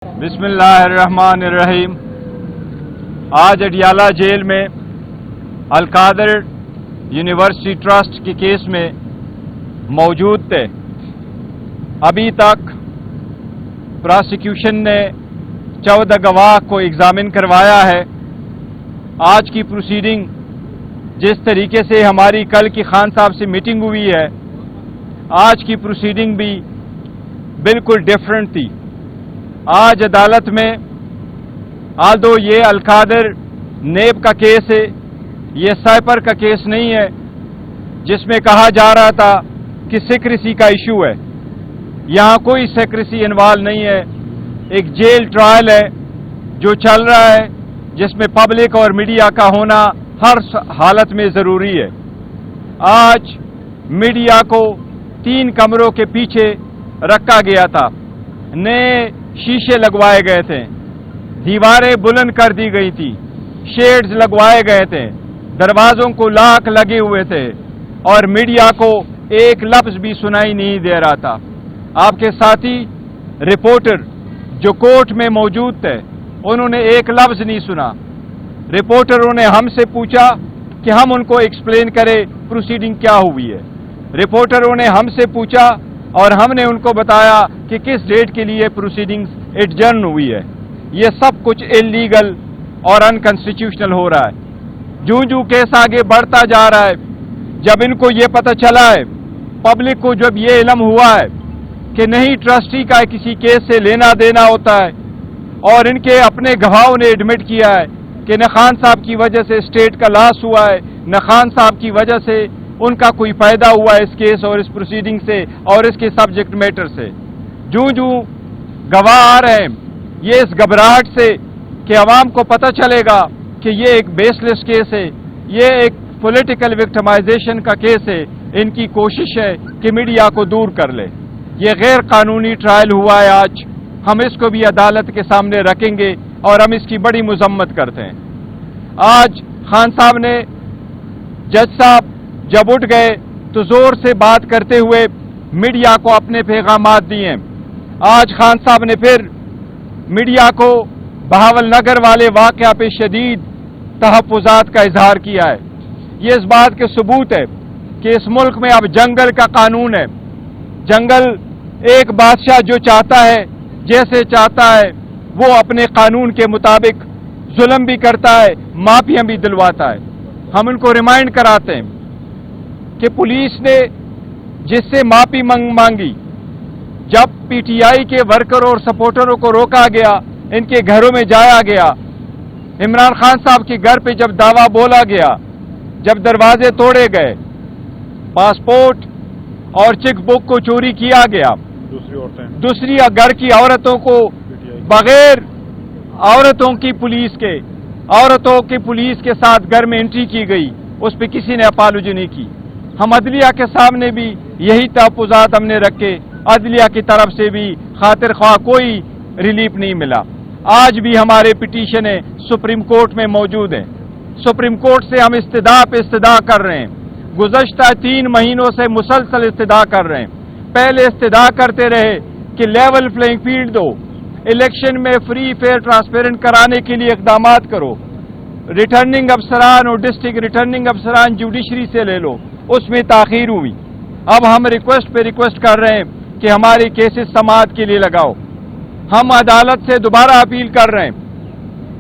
بسم اللہ الرحمن الرحیم۔ آج اڈیالہ جیل میں القادر یونیورسٹی ٹرسٹ کے کیس میں موجود تھے۔ ابھی تک پراسیکیوشن نے 14 گواہ کو ایگزامن کروایا ہے۔ آج کی پروسیڈنگ جس طریقے سے ہماری کل کی خان صاحب سے میٹنگ ہوئی ہے، آج کی پروسیڈنگ بھی بالکل ڈیفرنٹ تھی۔ آج عدالت میں آلدو یہ القادر نیب کا کیس ہے، یہ سائپر کا کیس نہیں ہے جس میں کہا جا رہا تھا کہ سیکریسی کا ایشو ہے۔ یہاں کوئی سیکریسی انوالو نہیں ہے۔ ایک جیل ٹرائل ہے جو چل رہا ہے، جس میں پبلک اور میڈیا کا ہونا ہر حالت میں ضروری ہے۔ آج میڈیا کو 3 کمروں کے پیچھے رکھا گیا تھا، نئے شیشے لگوائے گئے تھے، دیواریں بلند کر دی گئی تھی، شیڈز لگوائے گئے تھے، دروازوں کو لاک لگے ہوئے تھے اور میڈیا کو ایک لفظ بھی سنائی نہیں دے رہا تھا۔ آپ کے ساتھی رپورٹر جو کورٹ میں موجود تھے، انہوں نے ایک لفظ نہیں سنا۔ رپورٹروں نے ہم سے پوچھا کہ ہم ان کو ایکسپلین کریں پروسیڈنگ کیا ہوئی ہے۔ رپورٹروں نے ہم سے پوچھا اور ہم نے ان کو بتایا کہ کس ڈیٹ کے لیے پروسیڈنگز ایڈجرن ہوئی ہے۔ یہ سب کچھ انلیگل اور انکانسٹیٹیوشنل ہو رہا ہے۔ جو کیس آگے بڑھتا جا رہا ہے، جب ان کو یہ پتہ چلا ہے، پبلک کو جب یہ علم ہوا ہے کہ نہیں ٹرسٹی کا کسی کیس سے لینا دینا ہوتا ہے، اور ان کے اپنے گواہوں نے ایڈمٹ کیا ہے کہ نہ خان صاحب کی وجہ سے اسٹیٹ کا لاس ہوا ہے، نہ خان صاحب کی وجہ سے ان کا کوئی فائدہ ہوا ہے اس کیس اور اس پروسیڈنگ سے اور اس کے سبجیکٹ میٹر سے۔ جو گواہ آ رہے ہیں، یہ اس گھبراہٹ سے کہ عوام کو پتہ چلے گا کہ یہ ایک بیس لیس کیس ہے، یہ ایک پولیٹیکل وکٹمائزیشن کا کیس ہے، ان کی کوشش ہے کہ میڈیا کو دور کر لے۔ یہ غیر قانونی ٹرائل ہوا ہے آج، ہم اس کو بھی عدالت کے سامنے رکھیں گے اور ہم اس کی بڑی مذمت کرتے ہیں۔ آج خان صاحب نے، جج صاحب جب اٹھ گئے تو زور سے بات کرتے ہوئے میڈیا کو اپنے پیغامات دیے۔ آج خان صاحب نے پھر میڈیا کو بہاول نگر والے واقعہ پہ شدید تحفظات کا اظہار کیا ہے۔ یہ اس بات کے ثبوت ہے کہ اس ملک میں اب جنگل کا قانون ہے۔ جنگل ایک بادشاہ جو چاہتا ہے، جیسے چاہتا ہے، وہ اپنے قانون کے مطابق ظلم بھی کرتا ہے، معافیاں بھی دلواتا ہے۔ ہم ان کو ریمائنڈ کراتے ہیں کہ پولیس نے جس سے معافی مانگی، جب پی ٹی آئی کے ورکر اور سپورٹروں کو روکا گیا، ان کے گھروں میں جایا گیا، عمران خان صاحب کے گھر پہ جب دعویٰ بولا گیا، جب دروازے توڑے گئے، پاسپورٹ اور چیک بک کو چوری کیا گیا، دوسری گھر کی عورتوں کو بغیر عورتوں کی پولیس کے ساتھ گھر میں انٹری کی گئی، اس پہ کسی نے اپالوجی نہیں کی۔ ہم عدلیہ کے سامنے بھی یہی تحفظات ہم نے رکھے، عدلیہ کی طرف سے بھی خاطر خواہ کوئی ریلیف نہیں ملا۔ آج بھی ہمارے پٹیشنیں سپریم کورٹ میں موجود ہیں۔ سپریم کورٹ سے ہم استدعا پہ استدعا کر رہے ہیں، گزشتہ 3 مہینوں سے مسلسل استدعا کر رہے ہیں۔ پہلے استدعا کرتے رہے کہ لیول پلینگ فیلڈ دو، الیکشن میں فری فیئر ٹرانسپیرنٹ کرانے کے لیے اقدامات کرو، ریٹرننگ افسران اور ڈسٹرکٹ ریٹرننگ افسران جوڈیشری سے لے لو، اس میں تاخیر ہوئی۔ اب ہم ریکویسٹ کر رہے ہیں کہ ہماری کیسز سماعت کے لیے لگاؤ۔ ہم عدالت سے دوبارہ اپیل کر رہے ہیں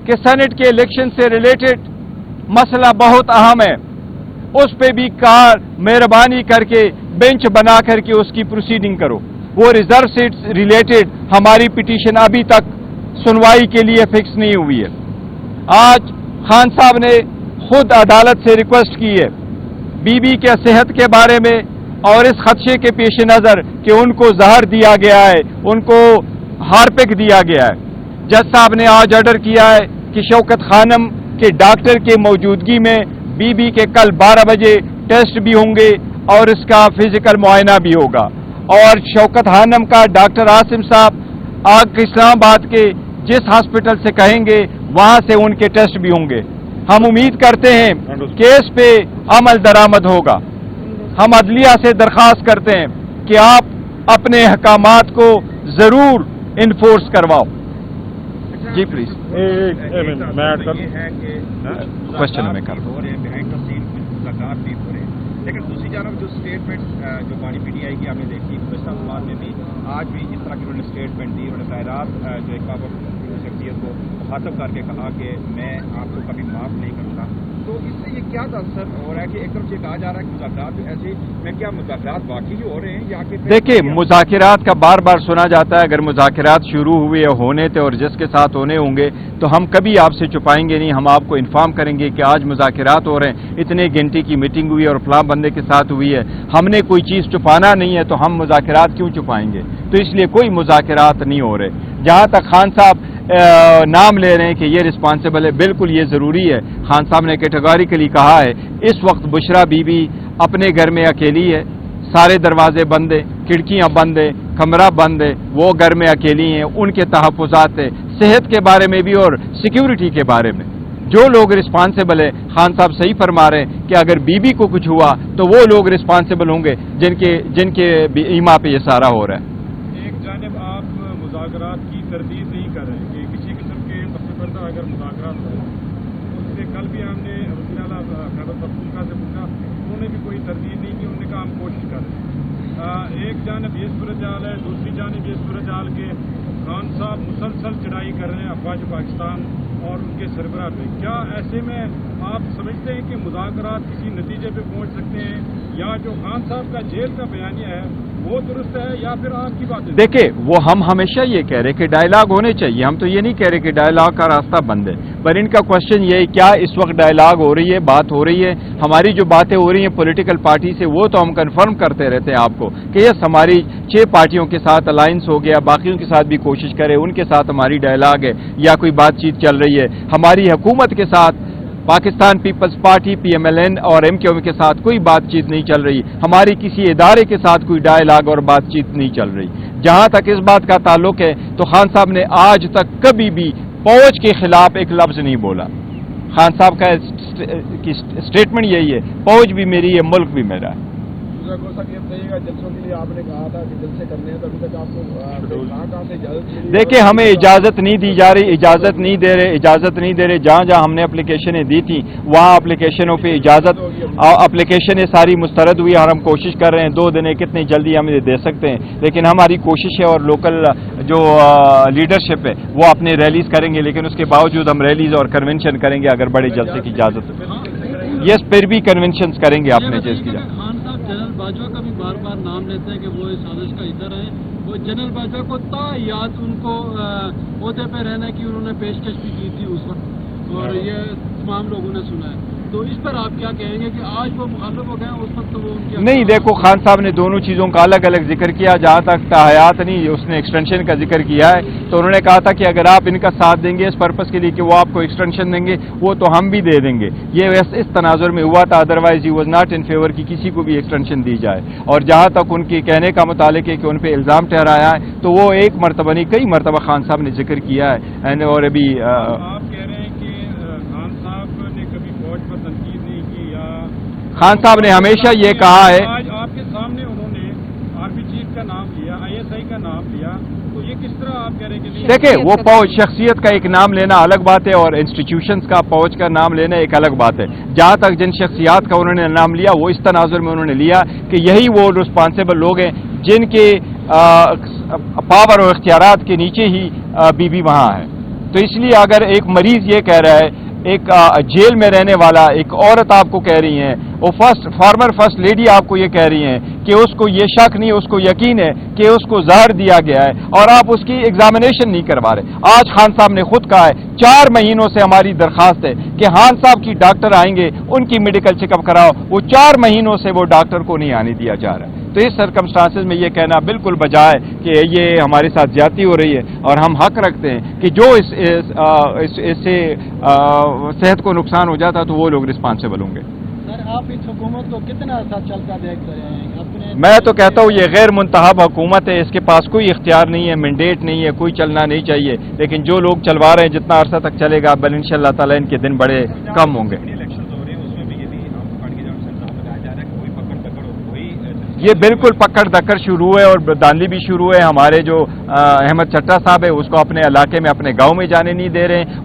کہ سینٹ کے الیکشن سے ریلیٹڈ مسئلہ بہت اہم ہے، اس پہ بھی مہربانی کر کے بینچ بنا کر کے اس کی پروسیڈنگ کرو۔ وہ ریزرو سیٹس ریلیٹڈ ہماری پٹیشن ابھی تک سنوائی کے لیے فکس نہیں ہوئی ہے۔ آج خان صاحب نے خود عدالت سے ریکویسٹ کی ہے بی کے صحت کے بارے میں اور اس خدشے کے پیش نظر کہ ان کو زہر دیا گیا ہے، ان کو ہارپک دیا گیا ہے۔ جج صاحب نے آج آرڈر کیا ہے کہ شوکت خانم کے ڈاکٹر کے موجودگی میں بی کے کل 12 بجے ٹیسٹ بھی ہوں گے اور اس کا فزیکل معائنہ بھی ہوگا، اور شوکت خانم کا ڈاکٹر عاصم صاحب اسلام آباد کے جس ہاسپٹل سے کہیں گے وہاں سے ان کے ٹیسٹ بھی ہوں گے۔ ہم امید کرتے ہیں کیس پہ عمل درآمد ہوگا۔ ہم عدلیہ سے درخواست کرتے ہیں کہ آپ اپنے احکامات کو ضرور انفورس کرواؤ۔ جی پلیز میں ایڈ کر یہ ہے کہ کوشچن میں کر دوں. ہو رہے ہیں بہائنڈ دا سین کچھ مذاکرات بھی ہو رہے ہیں، لیکن دوسری جانب جو اسٹیٹمنٹ جو بانی پی ٹی آئی کی آپ نے دیکھی گزشتہ سال میں بھی آج بھی اس طرح کی انہوں نے اسٹیٹمنٹ دی، انہوں نے براہ راست جو ایک شخصیت کو مخاطب کر کے کہا کہ میں آپ کو کبھی معاف نہیں کروں گا. تو اس سے یہ کیا تاثر ہو رہا ہے کہ ایک طرف سے کہا جا رہا ہے کہ مذاکرات ایسے میں کیا مذاکرات واقعی ہو رہے ہیں یا کہ دیکھیں مذاکرات کا بار بار سنا جاتا ہے، اگر مذاکرات شروع ہوئے ہونے تھے اور جس کے ساتھ ہونے ہوں گے تو ہم کبھی آپ سے چھپائیں گے نہیں، ہم آپ کو انفارم کریں گے کہ آج مذاکرات ہو رہے ہیں، اتنے گھنٹے کی میٹنگ ہوئی اور فلاں بندے کے ساتھ ہوئی ہے. ہم نے کوئی چیز چھپانا نہیں ہے تو ہم مذاکرات کیوں چھپائیں گے؟ تو اس لیے کوئی مذاکرات نہیں ہو رہے. جہاں تک خان صاحب نام لے رہے ہیں کہ یہ رسپانسبل ہے، بالکل یہ ضروری ہے. خان صاحب نے کیٹیگوریکلی کہا ہے اس وقت بشرا بی بی اپنے گھر میں اکیلی ہے، سارے دروازے بند ہیں، کھڑکیاں بند ہیں، کمرہ بند ہے، وہ گھر میں اکیلی ہیں، ان کے تحفظات ہیں صحت کے بارے میں بھی اور سیکیورٹی کے بارے میں. جو لوگ رسپانسبل ہیں، خان صاحب صحیح فرما رہے ہیں کہ اگر بی بی کو کچھ ہوا تو وہ لوگ رسپانسبل ہوں گے جن کے ایما پہ یہ سارا ہو رہا ہے. ایک جانب آپ مذاکرات کی تردید نہیں کر رہے کہ کسی قسم کے پسپردہ اگر مذاکرات ہو، اس سے کل بھی ہم نے خیبر پختونخوا سے پوچھا، انہوں نے بھی کوئی تردید نہیں کی، انہوں نے کہا ہم کوشش کر رہے ہیں. ایک جانب یہ صورتحال ہے، دوسری جانب یہ صورتحال کہ خان صاحب مسلسل چڑھائی کر رہے ہیں افواج پاکستان اور ان کے سربراہ پہ. کیا ایسے میں آپ سمجھتے ہیں کہ مذاکرات کسی نتیجے پہ پہنچ سکتے ہیں، یا جو خان صاحب کا جیل کا بیانیہ ہے وہ درست ہے، یا پھر آپ کی بات ہے؟ دیکھیں وہ ہم ہمیشہ یہ کہہ رہے کہ ڈائلاگ ہونے چاہیے، ہم تو یہ نہیں کہہ رہے کہ ڈائلاگ کا راستہ بند ہے، پر ان کا کوشچن یہ ہے کیا اس وقت ڈائلاگ ہو رہی ہے، بات ہو رہی ہے. ہماری جو باتیں ہو رہی ہیں پولیٹیکل پارٹی سے وہ تو ہم کنفرم کرتے رہتے ہیں آپ کو کہ یس ہماری 6 پارٹیوں کے ساتھ الائنس ہو گیا، باقیوں کے ساتھ بھی کوشش کرے، ان کے ساتھ ہماری ڈائلاگ ہے یا کوئی بات چیت چل رہی ہے. ہماری حکومت کے ساتھ پاکستان پیپلز پارٹی PMLN اور MKO کے ساتھ کوئی بات چیت نہیں چل رہی، ہماری کسی ادارے کے ساتھ کوئی ڈائلاگ اور بات چیت نہیں چل رہی. جہاں تک اس بات کا تعلق ہے تو خان صاحب نے آج تک کبھی بھی فوج کے خلاف ایک لفظ نہیں بولا. خان صاحب کا اسٹیٹمنٹ یہی ہے فوج بھی میری ہے، ملک بھی میرا ہے. جلسوں کے لیے آپ نے کہا تھا کہ جلسے کرنے ہیں تو ابھی تک آپ کو کہاں سے اجازت؟ دیکھیں ہمیں اجازت نہیں دی جا رہی، اجازت نہیں دے رہے. جہاں جہاں ہم نے اپلیکیشنیں دی تھیں وہاں اپلیکیشنوں پہ اپلیکیشنیں ساری مسترد ہوئی اور ہم کوشش کر رہے ہیں 2 دن کتنی جلدی ہم دے سکتے ہیں، لیکن ہماری کوشش ہے اور لوکل جو لیڈرشپ ہے وہ اپنے ریلیز کریں گے، لیکن اس کے باوجود ہم ریلیز اور کنونشن کریں گے اگر بڑے جلسے کی اجازت ہو. یس پھر بھی کنونشنز کریں گے اپنے چیز کی. جنرل باجوہ کا بھی بار بار نام لیتے ہیں کہ وہ اس سازش کا حصہ رہے. وہ جنرل باجوہ کو تا یاد ان کو عہدے پہ رہنے کی انہوں نے پیشکش بھی کی تھی اس وقت، اور یہ تمام لوگوں نے سنا ہے. تو اس پر آپ کیا کہیں گے کہ آج وہ مخالف ہو گئے ہیں، اس وقت تو وہ ان کی نہیں. دیکھو خان صاحب نے دونوں چیزوں کا الگ الگ ذکر کیا. جہاں تک تحیات نہیں اس نے ایکسٹینشن کا ذکر کیا ہے تو انہوں نے کہا تھا کہ اگر آپ ان کا ساتھ دیں گے اس پرپس کے لیے کہ وہ آپ کو ایکسٹینشن دیں گے وہ تو ہم بھی دے دیں گے. یہ اس تناظر میں ہوا تھا، otherwise he was not in favour کی کسی کو بھی ایکسٹینشن دی جائے. اور جہاں تک ان کے کہنے کا متعلق ہے کہ ان پہ الزام ٹھہرایا ہے تو وہ ایک مرتبہ نہیں کئی مرتبہ خان صاحب نے ذکر کیا ہے. اور ابھی آپ کہہ رہے ہیں کہ خان صاحب نے کبھی فوج پر تنقید نہیں کی، یا خان صاحب نے ہمیشہ یہ کہا ہے. آج آپ کے سامنے انہوں نے آرمی چیف کا نام لیا، ISI کا نام لیا، تو یہ کس طرح آپ کہہ رہے ہیں کہ دیکھیں وہ فوج شخصیت کا ایک نام لینا الگ بات ہے اور انسٹیٹیوشنز کا فوج کا نام لینا ایک الگ بات ہے. جہاں تک جن شخصیات کا انہوں نے نام لیا وہ اس تناظر میں انہوں نے لیا کہ یہی وہ رسپانسبل لوگ ہیں جن کے پاور اور اختیارات کے نیچے ہی بی بی وہاں ہے. تو اس لیے اگر ایک مریض یہ کہہ رہا ہے، ایک جیل میں رہنے والا ایک عورت آپ کو کہہ رہی ہیں، وہ فارمر فرسٹ لیڈی آپ کو یہ کہہ رہی ہیں کہ اس کو یہ شک نہیں، اس کو یقین ہے کہ اس کو زہر دیا گیا ہے اور آپ اس کی ایگزامینیشن نہیں کروا رہے. آج خان صاحب نے خود کہا ہے 4 مہینوں سے ہماری درخواست ہے کہ خان صاحب کی ڈاکٹر آئیں گے ان کی میڈیکل چیک اپ کراؤ، وہ 4 مہینوں سے وہ ڈاکٹر کو نہیں آنے دیا جا رہا ہے. تو اس سرکمسٹانسز میں یہ کہنا بالکل بجائے کہ یہ ہمارے ساتھ زیادتی ہو رہی ہے اور ہم حق رکھتے ہیں کہ جو اس سے صحت کو نقصان ہو جاتا تو وہ لوگ رسپانسبل ہوں گے. سر آپ اس حکومت کو کتنا عرصہ چلتا دیکھ رہے ہیں؟ میں تو کہتا ہوں یہ غیر منتخب حکومت ہے، اس کے پاس کوئی اختیار نہیں ہے، مینڈیٹ نہیں ہے، کوئی چلنا نہیں چاہیے، لیکن جو لوگ چلوا رہے ہیں جتنا عرصہ تک چلے گا بل انشاءاللہ تعالی ان کے دن بڑے کم ہوں گے. یہ بالکل پکڑ دکڑ شروع ہے اور داندلی بھی شروع ہے. ہمارے جو احمد چٹا صاحب ہے اس کو اپنے علاقے میں اپنے گاؤں میں جانے نہیں دے رہے ہیں.